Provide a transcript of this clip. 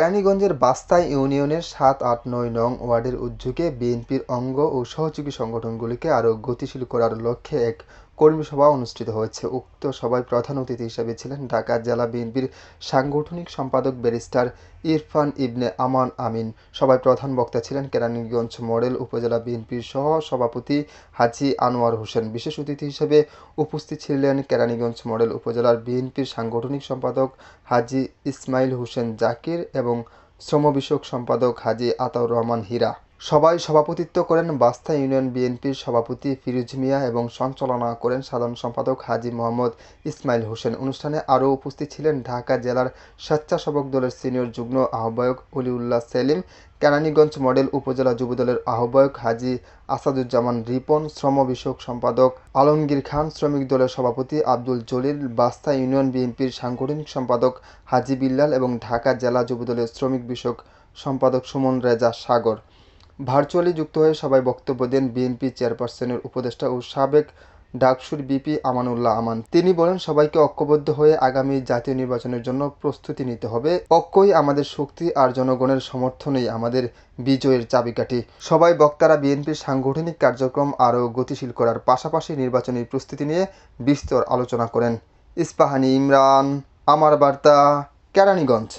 কেরানীগঞ্জের বাস্তা ইউনিয়নের ৭, ৮, ৯ নং ওয়ার্ডের উদ্যোগে বিএনপির অঙ্গ ও সহযোগী সংগঠনগুলিকে আরও গতিশীল করার লক্ষ্যে এক কর্মী সভা অনুষ্ঠিত হয়েছে। উক্ত সভায় প্রধান অতিথি হিসেবে ছিলেন ঢাকা জেলা বিএনপির সাংগঠনিক সম্পাদক ব্যারিস্টার ইরফান ইবনে আমান আমিন। সভায় প্রধান বক্তা ছিলেন কেরানীগঞ্জ মডেল উপজেলা বিএনপির সহ সভাপতি হাজী আনোয়ার হোসেন। বিশেষ অতিথি হিসেবে উপস্থিত ছিলেন কেরানীগঞ্জ মডেল উপজেলার বিএনপির সাংগঠনিক সম্পাদক হাজী ইসমাইল হোসেন জাকির এবং শ্রম বিষয়ক সম্পাদক হাজী আতাউর রহমান হীরা। সভায় সভাপতিত্ব করেন বাস্তা ইউনিয়ন বিএনপির সভাপতি ফিরোজ মিয়া এবং সঞ্চালনা করেন সাধারণ সম্পাদক হাজী মোহাম্মদ ইসমাইল হোসেন। অনুষ্ঠানে আরও উপস্থিত ছিলেন ঢাকা জেলার স্বেচ্ছাসেবক দলের সিনিয়র যুগ্ম আহ্বায়ক অলিউল্লাহ সেলিম, কেরানীগঞ্জ মডেল উপজেলা যুবদলের আহ্বায়ক হাজী আসাদুজ্জামান রিপন, শ্রম বিষয়ক সম্পাদক আলমগীর খান, শ্রমিক দলের সভাপতি আব্দুল জলিল, বাস্তা ইউনিয়ন বিএনপির সাংগঠনিক সম্পাদক হাজী বিল্লাল এবং ঢাকা জেলা যুবদলের শ্রমিক বিষয়ক সম্পাদক সুমন রেজা সাগর। ভার্চুয়ালি যুক্ত হয়ে সবাই বক্তব্য দেন বিএনপি চেয়ারপারসনের উপদেষ্টা ও সাবেক ডাকসুর বিপি আমানুল্লাহ আমান। তিনি বলেন, সবাইকে ঐক্যবদ্ধ হয়ে আগামী জাতীয় নির্বাচনের জন্য প্রস্তুতি নিতে হবে। ঐক্যই আমাদের শক্তি আর জনগণের সমর্থনই আমাদের বিজয়ের চাবিকাঠি। সবাই বক্তারা বিএনপির সাংগঠনিক কার্যক্রম আরও গতিশীল করার পাশাপাশি নির্বাচনী প্রস্তুতি নিয়ে বিস্তর আলোচনা করেন। ইস্পাহানী ইমরান, আমার বার্তা, কেরানীগঞ্জ।